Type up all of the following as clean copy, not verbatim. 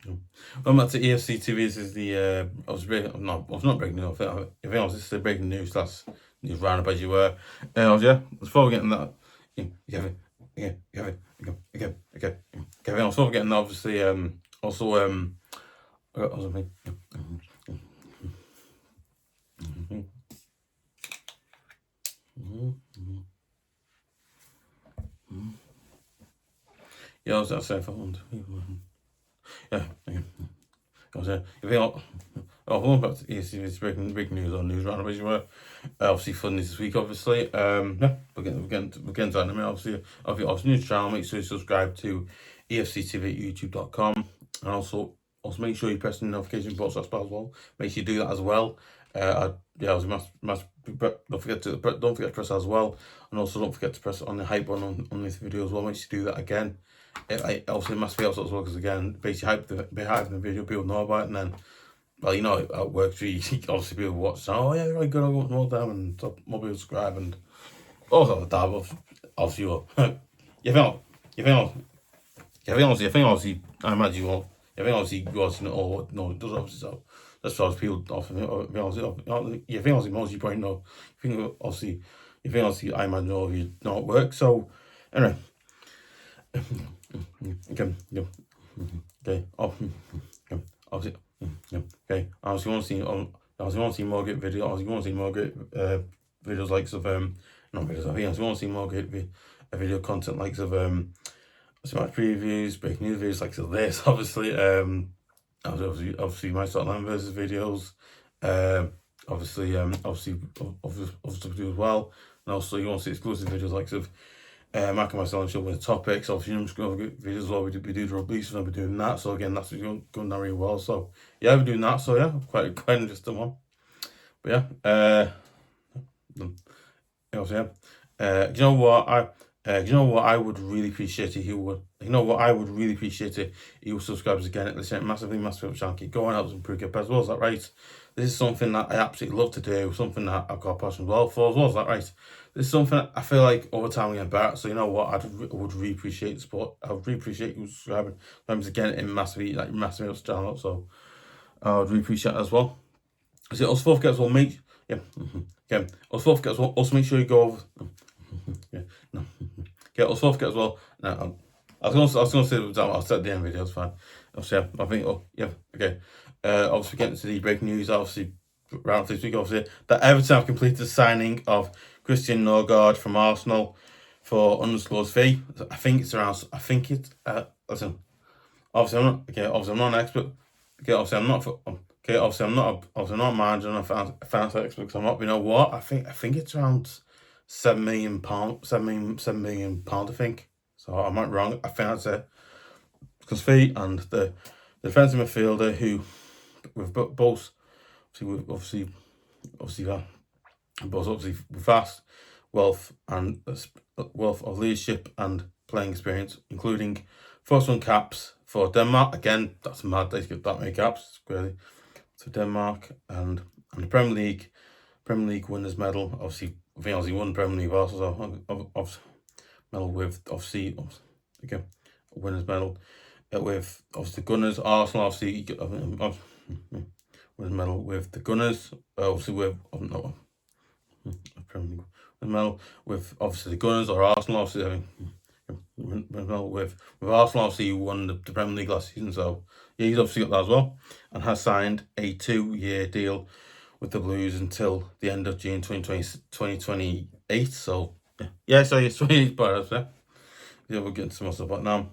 Well, back to EFC TV. This is the I was not breaking news. If it was, this is the breaking news. That's news roundup as you were. Before we get in that, before we get in that, obviously, I was saying for one. Yeah, I was if you going back to EFC breaking news on news roundup as you were. Obviously, fun this week. Obviously, we're getting to that in a minute. Obviously, new channel. Make sure you subscribe to EFC TV at youtube.com, and also make sure you press the notification button as well. Make sure you do that as well. Don't forget to press that as well, and also don't forget to press on the hype button on this video as well. Make sure you do that again. It also must be also as well, because again, basically hype the video, people know about it, and then, well, you know how it works. Obviously people watch, oh yeah, right, good, I'll go more down and more people subscribe, and also the dab of obviously you think obviously I imagine you won't. You think obviously you watching it all, no, it does obviously, so that's why people often you think obviously most of you probably know. You think obviously I imagine all of you know it works. So anyway. Okay. Obviously, okay. Obviously, want to see more great videos. Obviously, want to see more great videos likes of not videos. I think I want to see more great video content likes of match previews, breaking news videos like this. Obviously, obviously my Scotland versus videos. Obviously do as well, and also you want to see exclusive videos like of. Mark and myself show with topics. Obviously, I'm just going to videos as well. We do the release, and I'll be doing that. So again, that's going down really well. So yeah, we're doing that. So yeah, quite interesting one. But yeah, do you know what I would really appreciate it. I would really appreciate it. You subscribers again. Listen, massively channel. Keep going, helps improve your as well. Is that right? This is something that I absolutely love to do. Something that I've got a passion for as well. Is that right? This is something I feel like over time we get better. So you know what, I would really appreciate the support. I would really appreciate you subscribing. Remember again, in massively channel. So I would really appreciate that as well. So also forget as well, make Also forget as well. Also make sure you go over. Also forget as well. No, I was gonna say I'll set the end video. It's fine. Obviously, I think. Okay. Obviously, getting to the breaking news. Obviously, round this week. Obviously, that Everton have completed the signing of Christian Norgaard from Arsenal for undisclosed fee. I think it's around. Listen. Obviously, I'm not. Okay. Obviously, I'm not an expert. Okay. Obviously, I'm not. Obviously, I'm not. Obviously, I'm not managing a fancy expert because I'm not. You know what? I think it's around £7 million. £7 million. I think. So I might be wrong. I think that's it. Because fee and the defensive midfielder who with both obviously vast wealth of leadership and playing experience, including first one caps for Denmark. Again, that's mad. They get that many caps. It's crazy. So Denmark and the Premier League winners medal. Obviously, I think he won the Premier League also. Medal with again winners medal with obviously the Gunners. Arsenal obviously winners medal with the Gunners. Obviously with Premier League medal with obviously the Gunners or Arsenal. Obviously medal with Arsenal. Obviously he won the Premier League last season, so yeah, he's obviously got that as well, and has signed a 2-year deal with the Blues until the end of June 2028. So yeah, so it's 28 players. Yeah, we're getting some more stuff about now.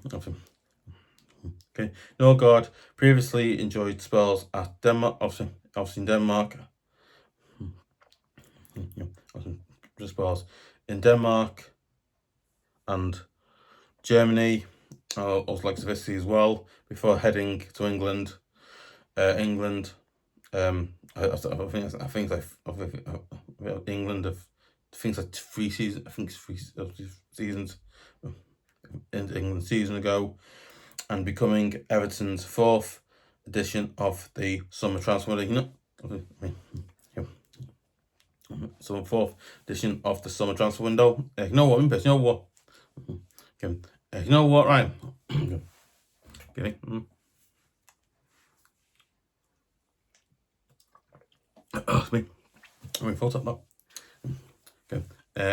Okay, Norgaard previously enjoyed spells at Denmark, obviously in Denmark. Spells in Denmark and Germany, also like Switzerland as well, before heading to England. I think England like 3 seasons. I think it's 3 seasons in England season ago, and becoming Everton's 4th edition of the summer transfer window. So 4th edition of the summer transfer window. You know what? You know what? Okay. You know what? Right. Okay. Oh, it's me. I mean, full top now. Okay.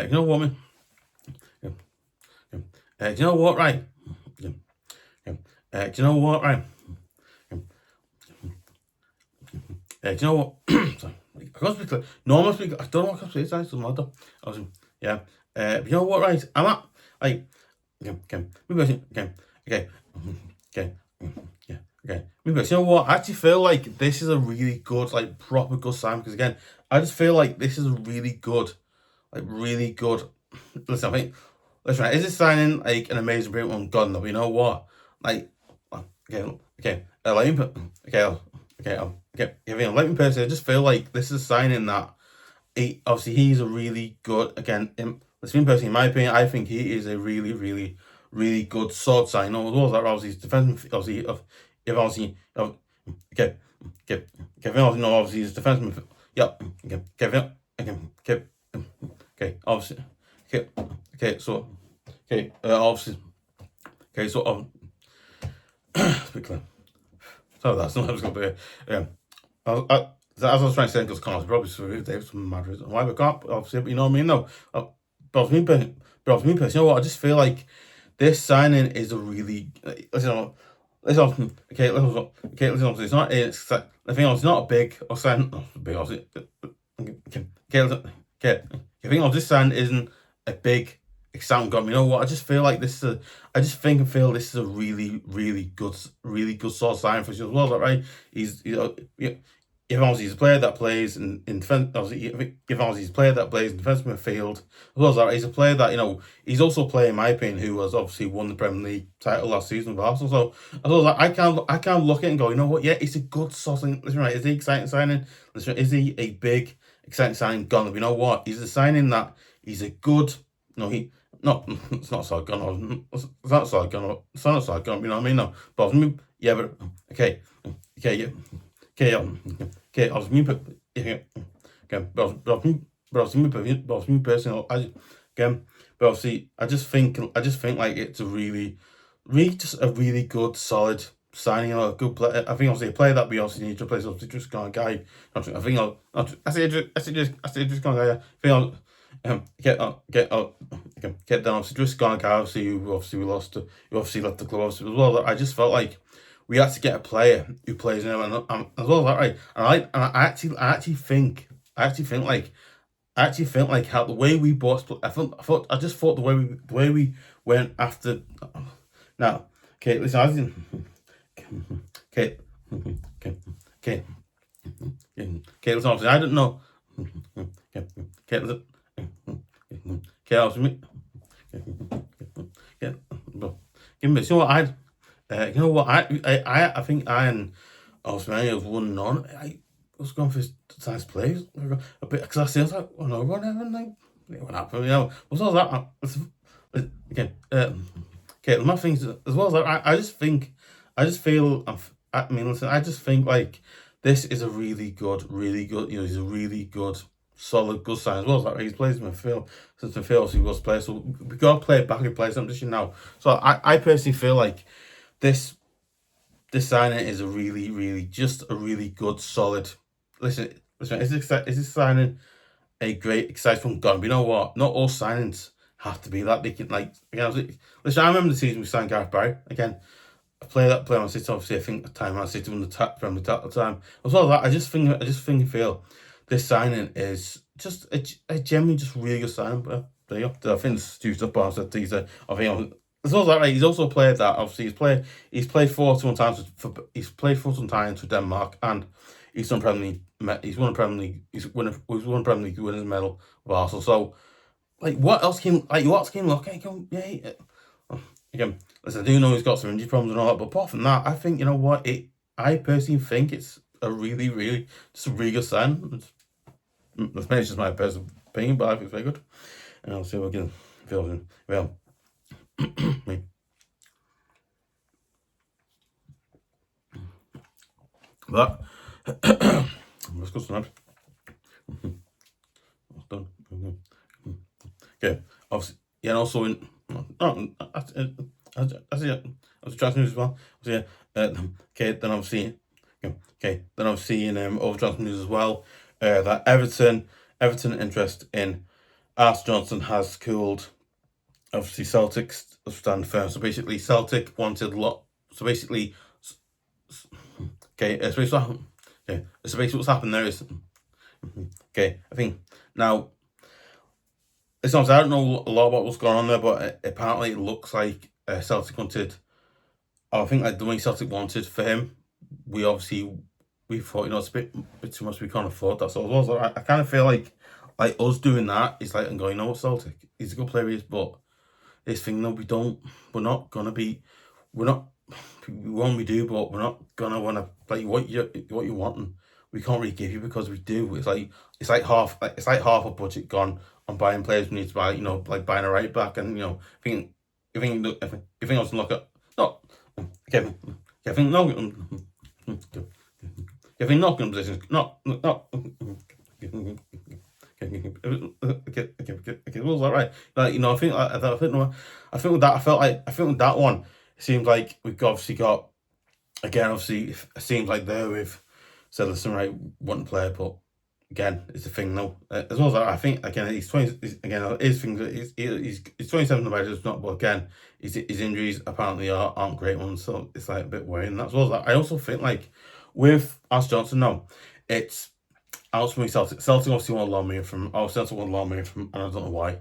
You know what, man? Yeah. Yeah. Do you know what, right? Yeah. Yeah. Do you know what, right? Do you know what? Sorry. I can't speak. Normal speak. I don't know what I can say. It doesn't matter. I was, yeah. You know what, right? I'm at. Like, okay. Maybe. Okay. Okay. Okay. Yeah. Okay. Maybe. You know what? I actually feel like this is a really good, like, proper good sign, because again, I just feel like this is a really good, like, really good. Listen, I think. Listen, right, is this signing like an amazing, brilliant one? God, no. But you know what? Like, okay. Let me put. Let me personally, I just feel like this is a signing that obviously he's a really good, again, let's be personally, in my opinion, I think he is a really, really, really good sword sign. As well as that, obviously, his defense, obviously, if obviously, Kevin, obviously, his defenseman, yeah, Kevin, obviously, obviously, speak clear. So that's not what I was going to do. As I was trying to say, because Connors probably through Davis from Madrid. Why we can't, obviously, but you know what I mean? No. But me personally, you know what? I just feel like this signing is a really. Listen, it's not. I think it's not a big or sign. Big, obviously. I think this sign isn't a big exciting got me. You know what? I just feel like this is a. I just think and feel this is a really, really good sort of sign for us as well. Is that right? He's if obviously he's a player that plays in defense, obviously if obviously he's a player that plays in defensive midfield, as well as that, he's a player that he's also a player in my opinion who has obviously won the Premier League title last season with Arsenal. So as well as that, I can't look at it and go, you know what? Yeah, it's a good signing. Listen, right? Is he exciting signing? Listen, is he a big exciting signing? Gone. You know what? He's a signing that he's a good. No, it's not so gun. It's not so gun. It's not so gun. You know what I mean? No, but yeah, but okay, yeah. Okay, I was me, but me personally, but obviously, I just think like it's a really just a really good, solid signing. A good player. I think obviously a player that we also need to replace. Obviously, just kind of guy. I think I say just kind of guy. I think get down. Obviously, just kind of guy. Obviously, we lost. Who obviously left the club. Obviously, as well. I just felt like we had to get a player who plays in it, and as well as that, right? And I actually think how the way we bought, I just thought the way we went after. Now, okay, listen, I didn't. Okay, listen, obviously, I didn't know. Okay, listen. Okay, obviously, give me. You know what you know what? I think I and Osmani have won none. I was going for size plays a bit because I see like, oh no, what happened? Was all that? Okay, my things as well as that. I just feel. Listen, I just think like this is a really good. He's a really good, solid, good sign as well as that. He's plays midfield since midfield, so he was playing. So we got to play back and play some position now. So I personally feel like this signing is a really just a really good, solid. Listen. Is this signing a great, exciting gun? But you know what? Not all signings have to be that. They can listen. I remember the season we signed Gareth Barry again. A player that played on City. Obviously, I think at the time Man City won the Premier League at the time. As well as that, I just think and feel this signing is just a genuinely just really good signing. But there you go. I think it's used up on that teaser. I think. As well as that, right, he's also played that. Obviously, he's played 41 times for Denmark, and he's won Premier League. He's won a Premier League. He's won a Premier League winners medal with Arsenal. So, like, what else can look at? Again, listen, I do know he's got some injury problems and all that, but apart from that, I think you know what I personally think it's a really just a really good sign. That's maybe just my personal opinion, but I think it's very good. And I'll see what we can feel. Well. But let's go tonight. Done. Okay. Obviously, yeah, and also in as transfer news as well. So yeah, okay. Then I'm seeing. Okay. Then I'm seeing over transfer news as well. that Everton interest in Ars Johnson has cooled. Obviously, Celtic stand firm. So basically, Celtic wanted a lot. So basically, okay. So basically, what's happened there is, okay. I think now. It's not. I don't know a lot about what's going on there, but apparently it looks like Celtic wanted. I think like the way Celtic wanted for him, we thought it's a bit too much. We can't afford that. So I kind of feel like us doing that is like, and going, Celtic, he's a good player, he is, but this thing, no, we're not gonna be, we're not, we won't, we do, but we're not gonna want to, like, what you want, and we can't really give you because we do. It's like half a budget gone on buying players we need to buy, like buying a right back, and if I was to look at, no, Kevin, no, Kevin, not in positions, not. Okay, was that right? Like, I think with that, with that one, it seems like we've obviously got, again, obviously it seems like there we've said, listen, right, one player, but again, it's a thing though. As well as that, I think again he's 20. Again, his things. He's 27 about it's not, but again, his injuries apparently aren't great ones, so it's like a bit worrying. That's well as that. I also think like with Ars Johnson, no, it's ultimately Celtic. Celtic obviously want a lot of money from. Celtic want a lot of money from, and I don't know why.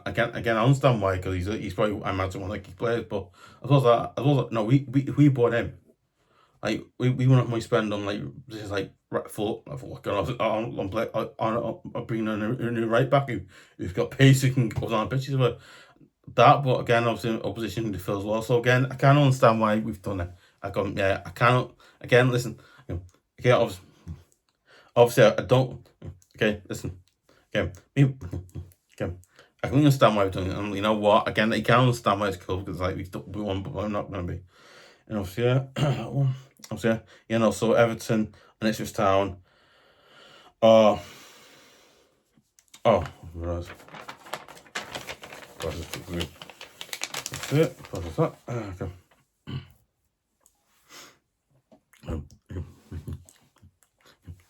Again, I understand why, because he's probably, I imagine, one of the key players. But as well as that, no, we bought him. Like we won't have money spend on like this is like full on bringing in a new right back who's got pace, who can go on pitches with that. But again, obviously opposition to Phil as well. So again, I can't understand why we've done it. I can't. Again, listen. Okay, obviously I don't. Okay, listen. Okay, okay. I can understand why we've done it, and you know what? Again, I can understand why it's cool, because like we won, but I'm not going to be. And obviously, so Everton and Ipswich Town are. Right. That's it. That's that. Okay.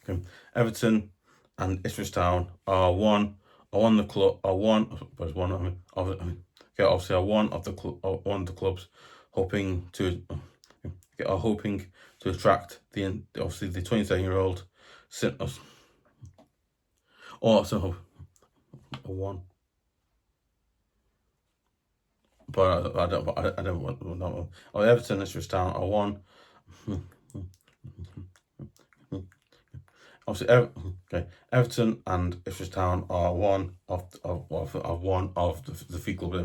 Okay. Everton and Ipswich Town are one of the club. Obviously, are one of the clubs hoping to attract the 27-year-old also one. But I don't want that one. Everton, Ipswich Town are one. Obviously, Everton and Ipswich Town are one of the three clubs.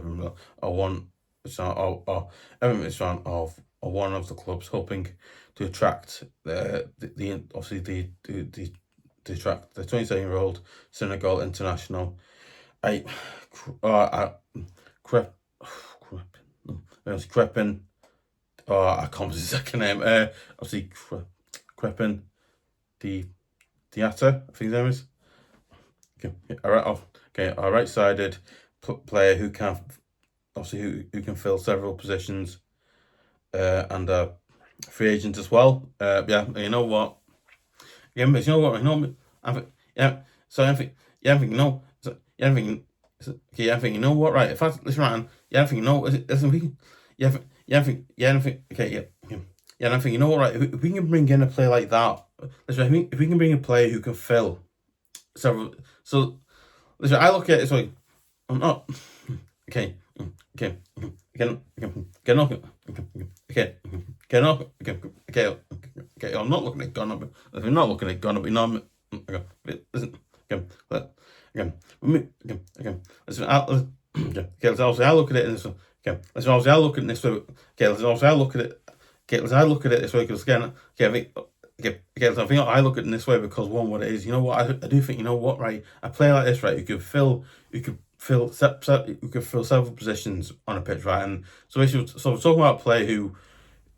Are one. Everton Ipswich Town are one of the clubs hoping to attract the 27-year-old Senegal international. Krepin. I can't remember his second name. Obviously, krepin. Diatta, I think his name is. A right-sided player who can who can fill several positions, and a free agent as well. You know what? Yeah, but you know what? So I think you know. I think you know what? Right, if I listen around, I think you know. Listen, we can. I think I think you know what? Right, if we can bring in a player like that, listen, I think if we can bring a player who can fill several. So listen, I look at it. It's like I'm not. Okay. Okay. I'm not looking at gun up. If you're not looking at gun up, you know. Listen. Listen. I look at it in this. Listen. I look at it this way. Listen. I look at it. I look at it this way because again. So I think I look at it this way because what it is. You know what? I do think, you know what? Right, a player like this, right, you could fill several positions on a pitch, right? And so we're talking about a player who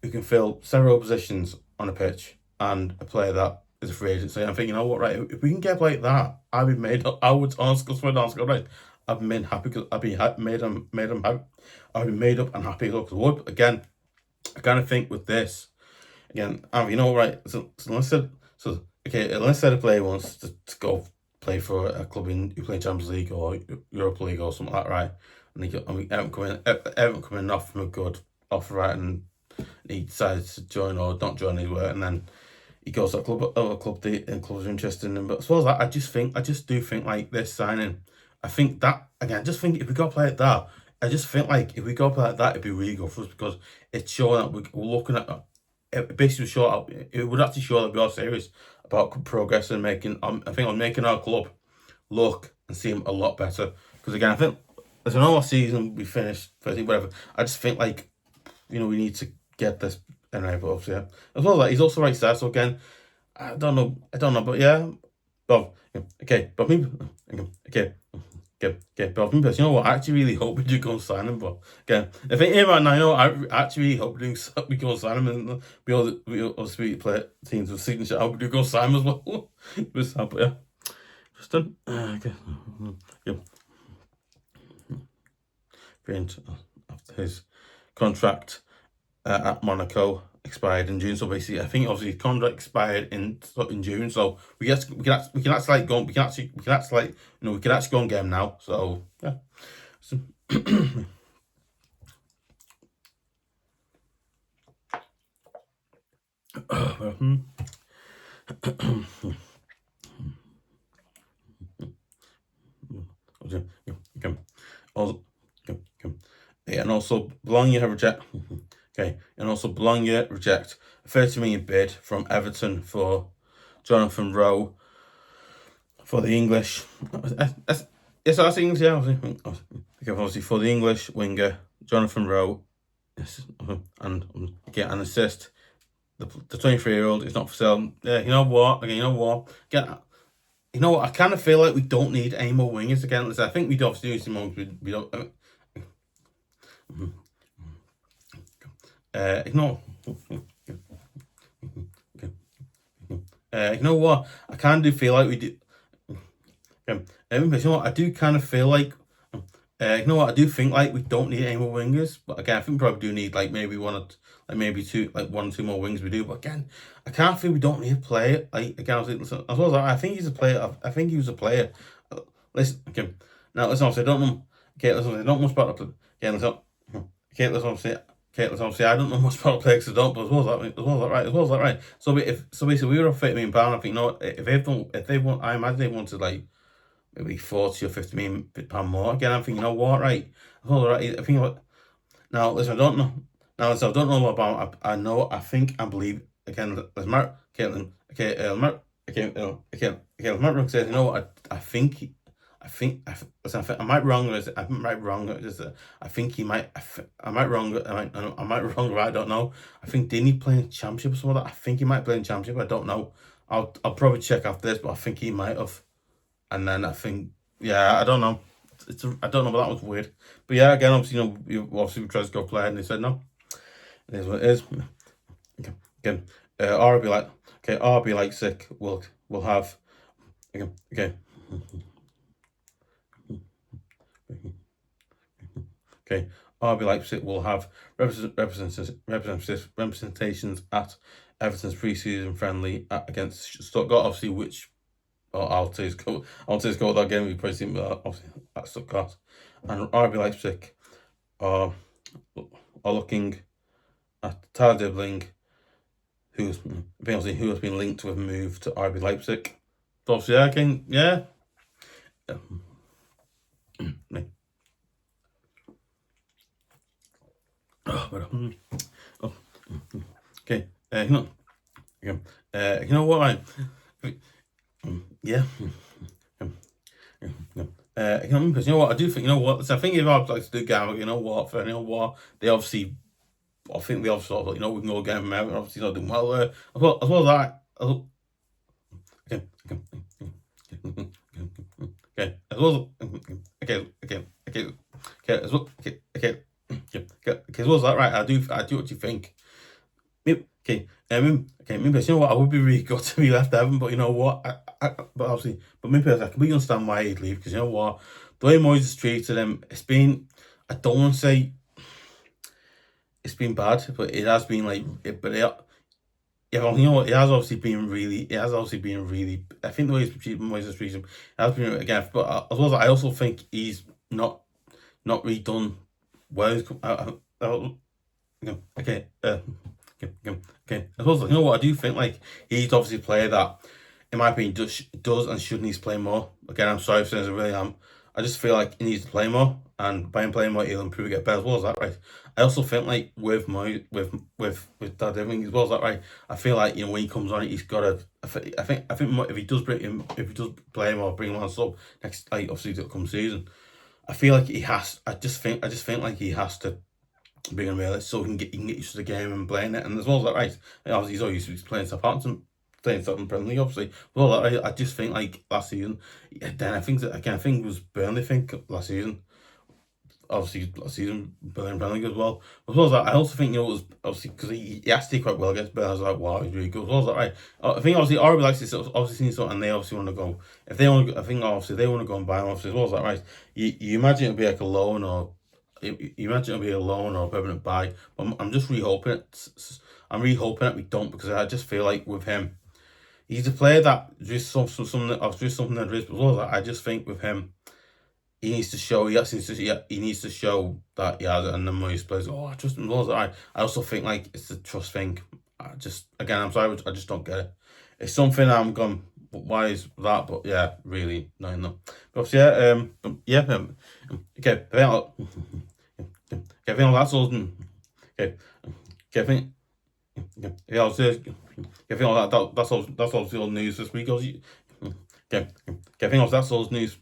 can fill several positions on a pitch, and a player that is a free agent. So I'm thinking, you know what, right? If we can get like that, I'd be made up. I would honestly right. I've been happy because I'd be made them happy. I'd be made up and happy because again, I kind of think with this again, you know, right? So let's say let's say the player wants to go play for a club who play Champions League or Europa League or something like that, right? And Everton coming off from a good offer, right? And he decides to join or not join his work, and then he goes to a club, and clubs are interested in him. But as well as that, I just do think like this signing. I think that again. I just think if we go play like that, I just think like if we go play like that, it'd be really good for us because it's showing that we're looking at. It basically show it would actually show that we are serious about progress and making. I think on making our club look and seem a lot better. Because again, I think as an all season we finished, I think whatever. I just think like we need to get this anyway. But obviously, yeah. As well as that, he's also right side. So again, I don't know, but yeah, but okay, but maybe okay. But you know what? I actually really hope we do go and sign him. But again, if it ain't right now, I actually really hope we go and sign him and we all sweet play teams with signature. I hope we do go and sign him as well. But yeah, just done. Okay, yeah. After his contract at Monaco expired in June, so basically, I think obviously his contract expired in June, so we can actually go and get him now. So yeah. So, and also Bologna reject. Okay, and also Bologna reject a 30 million bid from Everton for Jonathan Rowe for the English. Yes, I think yeah. Obviously for the English winger Jonathan Rowe, and an assist. The 23-year-old is not for sale. Yeah, you know what? Okay, you know what? I kind of feel like we don't need any more wingers again. I think we obviously need some more. We don't. You know what? I kind of do feel like we do. You know what? I do kind of feel like. You know what? I do think like we don't need any more wingers, but again, I think we probably do need like maybe one or two more wings. We do, but again, I can't feel we don't need a player. Like again, as well as I think he's a player. I think he was a player. Listen, okay. Now listen, I don't know. Okay, listen, I don't know much about the. Okay, listen. Okay, let's say I don't know much about the player because I don't. But as well as that, right? So basically we were on £30 million. I think if they want, I imagine they wanted like maybe 40 or 50 million pound more. Again, I'm thinking, you know what, right? All right. I think now listen, I don't know. Now listen, I don't know about. I know. I think. I believe. Again, let's Mark. Okay, Mark. Okay. Mark says, you know what? I think. I might be wrong. I might be wrong. I think he might. I might wrong. I might be wrong. I don't know. I think didn't he play in Championship or something like that? I think he might play in Championship. I don't know. I'll probably check after this, but I think he might have. And then I think, yeah, I don't know. I don't know, but that was weird. But yeah, again, obviously, we tried to go play, and they said no. It is what it is. Okay. Again, RB Leipzig will have. Okay. Okay. RB Leipzig will have representations at Everton's pre-season friendly against Stuttgart, obviously, which. I'll say his goal that game. We probably seen obviously at Stuttgart, and RB Leipzig are looking at Tyler Dibling, who has been linked with a move to RB Leipzig. So obviously, yeah. Okay. You know what? Yeah. Because you know what I do think. You know what? So I think if I'd like to do Gamma, you know what? They obviously. I think they obviously we can go get them out. And obviously not doing well there. As well as that. Okay. As well as that, right? I do what you think. Maybe, maybe you know what? I would be really good to be left Everton, but you know what? But maybe I completely understand why he'd leave because you know what? The way Moyes has treated him, it's been. I don't want to say it's been bad, but it has been like. Yeah, well, you know what? It has obviously been really. It has obviously been really. I think the way he's treated Moises treated him has been again. But as well as I also think he's not really done well. Okay. Okay. As well as, you know what? I do think like he's obviously a player that, in my opinion, does and should needs to play more. Again, I'm sorry for saying this, I really am. I just feel like he needs to play more, and by him playing more, he'll improve and get better. As well as that, right? I also think like with that everything as well as that, right? I feel like, you know, when he comes on, he's got to. I think if he does bring him, if he does play him or bring him on sub next, like obviously to come season, I feel like he has. I just think like he has to bring him really so he can get used to the game and playing it. And as well as that, right? Obviously he's always used to playing Southampton, playing Southern Premier League, obviously. Well, I just think like last season, then I think that again, I think it was Burnley. I think last season, obviously last season, Burnley Premier League as well. As well as that, I also think, you know, it was obviously because he has to do quite well against Burnley. I was like, wow, he's really good. As well as that, right? I think obviously RB likes this, obviously seen something, and they obviously want to go. If they want to, I think obviously they want to go and buy him. Obviously, as well as that, right? You imagine it'd be like a loan or. You imagine it'll be a loan or a permanent buy. But I'm just really hoping I'm really hoping that we don't, because I just feel like with him, he's a player that just something that there is. But as well as that, I just think with him, he needs to show. He needs to show that he has it, and then when he plays, oh, I trust him. As well as that, I also think like it's a trust thing. I'm sorry, I just don't get it. It's something I'm going. Why is that? But yeah, really, no. But okay. I think that's all. Okay, I think yeah, I'll say. I think that's all. That's all the news this week. Okay, I think that's all the news.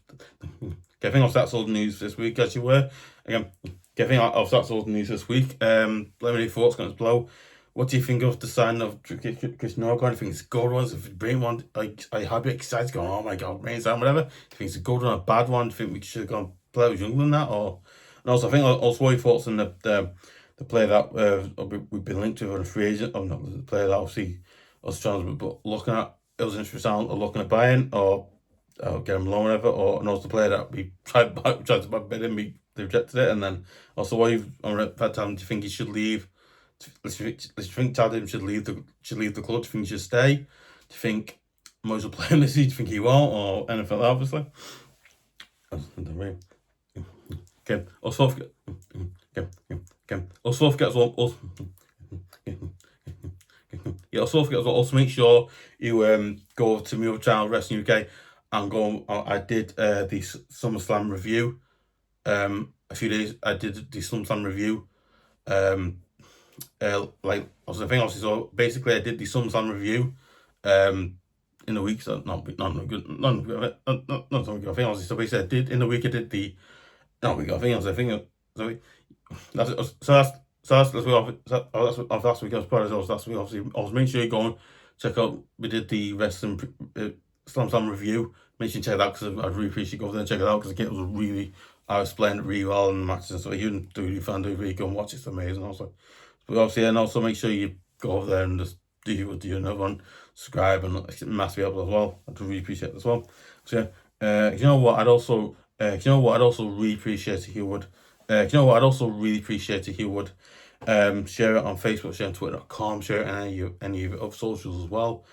Okay, I think that's all the news this week, as you were. Again, I think that's all the news this week. Let me know your thoughts, comments below. What do you think of the sign of Chris Norgaard? I think it's a good one. If it's a great one, like I have been excited, going, oh my god, rain sound, whatever. I think it's a good one, a bad one. Do you think we should have gone play with younger than that, or? And also, I think also your thoughts on the player that we've been linked to on a free agent. Oh no, the player that obviously us trying, but looking at it was interesting, or looking at buying or get him loan, whatever. Or and also the player that we tried to bid him, they rejected it. And then also what you've on that time, do you think he should leave? Do you think Tadim should leave the club? Do you think he should stay? Do you think Moise will play him this season? Do you think he won't, or anything like that, obviously? Okay. Also, forget as well. Also forget as well. Also make sure you go to my other channel, Wrestling UK, and go. I did the SummerSlam review. A few days I did the SummerSlam review. Like also, I think obviously, so basically I did the SummerSlam review. In the week, so not good. I think obviously, so basically I did in the week. I did the. No, we got. I think. So that's last week. I was part of last week. Obviously, I was making sure you go and check out. We did the wrestling Slam review. Make sure you check it out, because I'd really appreciate you go there and check it out, because again, it was really, I explained it really well in the matches and stuff. You didn't do really fan, do really go and watch it. It's amazing. Also, but obviously, and also make sure you go over there and just do another one, subscribe, and massively help as well. I'd really appreciate it as well. So you know what? I'd also really appreciate if you would. Share it on Facebook, share it on Twitter.com, share it on any of your socials as well.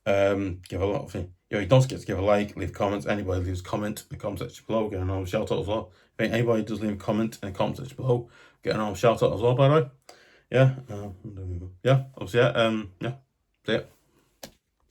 Give a lot of things. You don't forget to give a like, leave comments. Anybody leaves a comment in the comment section below, get a shout out as well. If anybody does leave a comment in the comment section below, get a shout out as well, by the way. Yeah. Obviously, yeah. See ya.